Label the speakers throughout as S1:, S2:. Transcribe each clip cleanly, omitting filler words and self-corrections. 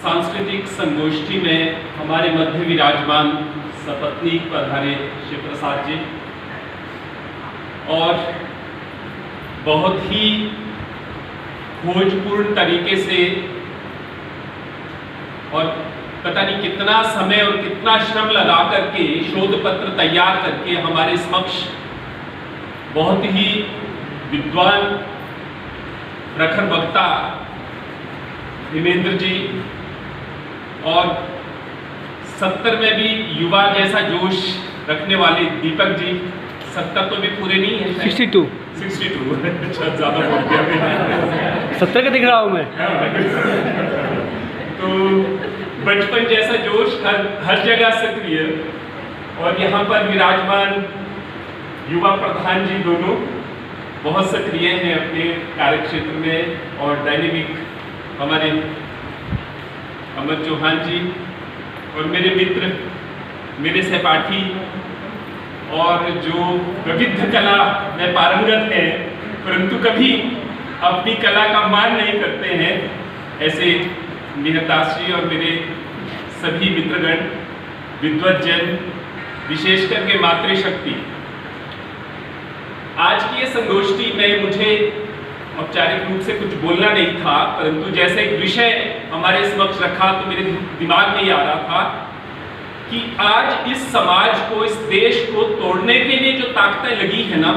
S1: सांस्कृतिक संगोष्ठी में हमारे मध्य विराजमान सपत्नीक पधारे शिव प्रसाद जी और बहुत ही खोजपूर्ण तरीके से और पता नहीं कितना समय और कितना श्रम लगा करके शोध पत्र तैयार करके हमारे समक्ष बहुत ही विद्वान प्रखर वक्ता हिमेंद्र जी और 70 में भी युवा जैसा जोश रखने वाले दीपक जी। 70 तो भी पूरे नहीं है,
S2: 62
S1: अच्छा ज़्यादा बोल गया
S2: 70 का दिख रहा हूँ मैं।
S1: तो बचपन जैसा जोश हर जगह सक्रिय और यहाँ पर विराजमान युवा प्रधान जी दोनों बहुत सक्रिय हैं अपने कार्यक्षेत्र में और डायनेमिक हमारे अमर चौहान जी और मेरे मित्र, मेरे सहपाठी और जो विविध कला में पारंगत हैं परंतु कभी अपनी कला का मान नहीं करते हैं, ऐसे मेहरदास जी और मेरे सभी मित्रगण, विद्वज्जन, विशेष करके मातृशक्ति। आज की ये संगोष्ठी में मुझे औपचारिक रूप से कुछ बोलना नहीं था, परंतु जैसे एक विषय हमारे समक्ष रखा तो मेरे दिमाग में ये आ रहा था कि आज इस समाज को, इस देश को तोड़ने के लिए जो ताकतें लगी है ना,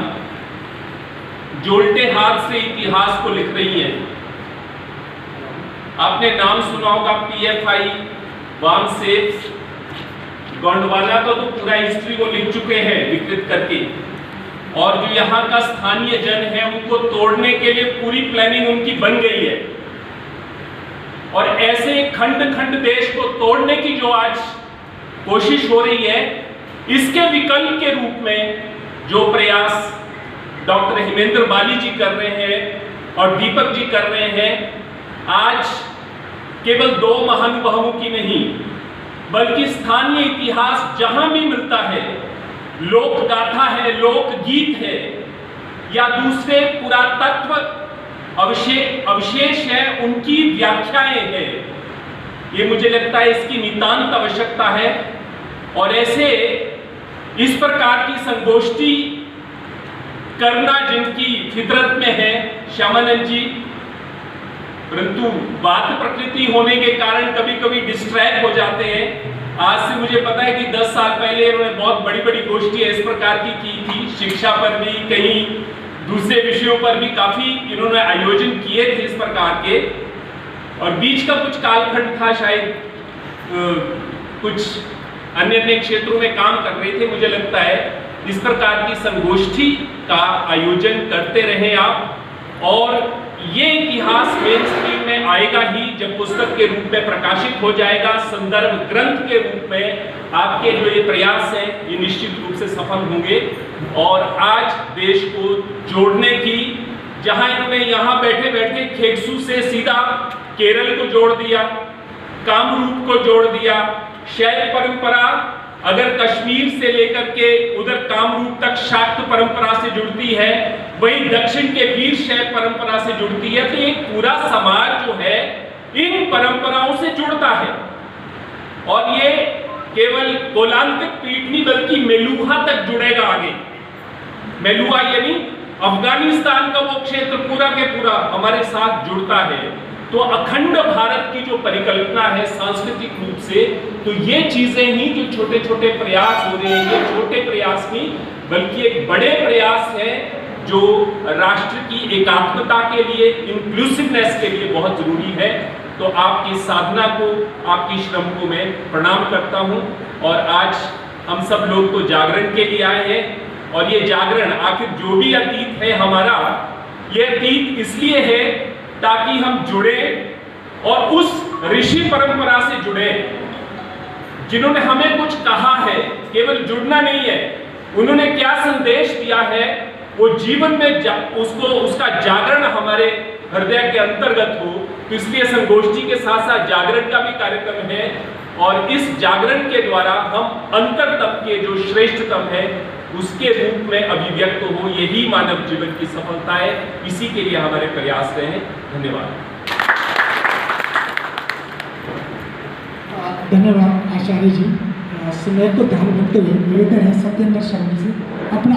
S1: जो उल्टे हाथ से इतिहास को लिख रही हैं। आपने नाम सुना होगा PFI, वामसेफ, गोंडवाना तो पूरा हिस्ट्री को लिख चुके हैं विकृत करके, और जो यहाँ का स्थानीय जन है उनको तोड़ने के लिए पूरी प्लानिंग उनकी बन गई है। और ऐसे खंड खंड देश को तोड़ने की जो आज कोशिश हो रही है, इसके विकल्प के रूप में जो प्रयास डॉक्टर हिमेंद्र बाली जी कर रहे हैं और दीपक जी कर रहे हैं, आज केवल दो महानुभावों की नहीं बल्कि स्थानीय इतिहास जहां भी मिलता है, लोक गाथा है, लोक गीत है या दूसरे पुरातत्व अवशेष है, उनकी व्याख्याएं हैं। ये मुझे लगता है इसकी नितांत आवश्यकता है और ऐसे इस प्रकार की संगोष्ठी करना जिनकी फितरत में है श्यामानंद जी, परंतु बात प्रकृति होने के कारण कभी कभी डिस्ट्रैक्ट हो जाते हैं। आज से मुझे पता है कि 10 साल पहले उन्होंने बहुत बड़ी बड़ी गोष्ठी इस प्रकार की थी, शिक्षा पर भी, कहीं दूसरे विषयों पर भी काफी इन्होंने आयोजन किए थे इस प्रकार के, और बीच का कुछ कालखंड था, शायद कुछ अन्य क्षेत्रों में काम कर रहे थे। मुझे लगता है इस प्रकार की संगोष्ठी का आयोजन करते रहें आप, और ये इतिहास मेन स्ट्रीम में आएगा ही जब पुस्तक के रूप में प्रकाशित हो जाएगा, संदर्भ ग्रंथ के रूप में आपके जो ये प्रयास हैं ये निश्चित रूप से सफल होंगे। और आज देश को जोड़ने की, जहां इन्होंने यहाँ बैठे बैठे खेगसू से सीधा केरल को जोड़ दिया, कामरूप को जोड़ दिया, शैव परंपरा अगर कश्मीर से लेकर के उधर कामरूप तक शाक्त परंपरा से जुड़ती है, वहीं दक्षिण के वीर शैव परंपरा से जुड़ती है, तो एक पूरा समाज जो है इन परंपराओं से जुड़ता है। और ये केवल गोलांतक पीठ नहीं बल्कि मेलुहा तक जुड़ेगा आगे। मेलुहा यानी अफगानिस्तान का वो क्षेत्र पूरा के पूरा हमारे साथ जुड़ता है। तो अखंड भारत की जो परिकल्पना है सांस्कृतिक रूप से, तो ये चीजें ही जो छोटे छोटे प्रयास हो रहे हैं, ये छोटे प्रयास नहीं बल्कि एक बड़े प्रयास है जो राष्ट्र की एकात्मता के लिए, इंक्लूसिवनेस के लिए बहुत जरूरी है। तो आपकी साधना को, आपकी श्रम को मैं प्रणाम करता हूं। और आज हम सब लोग तो जागरण के लिए आए हैं, और ये जागरण आखिर जो भी अतीत है हमारा, ये अतीत इसलिए है ताकि हम जुड़े और उस ऋषि परंपरा से जुड़े जिन्होंने हमें कुछ कहा है। केवल जुड़ना नहीं है, उन्होंने क्या संदेश दिया है वो जीवन में उसका जागरण हमारे हृदय के अंतर्गत हो। तो इसलिए संगोष्ठी के साथ साथ जागरण का भी कार्यक्रम है, और इस जागरण के द्वारा हम अंतरतम के जो श्रेष्ठतम है उसके रूप में अभिव्यक्त हो। यही मानव जीवन की सफलता है, इसी के लिए हमारे प्रयास रहे हैं। धन्यवाद।
S2: धन्यवाद आचार्य जी। समय को ध्यान रखते हुए निवेदन है सत्येंद्र शर्मा जी अपना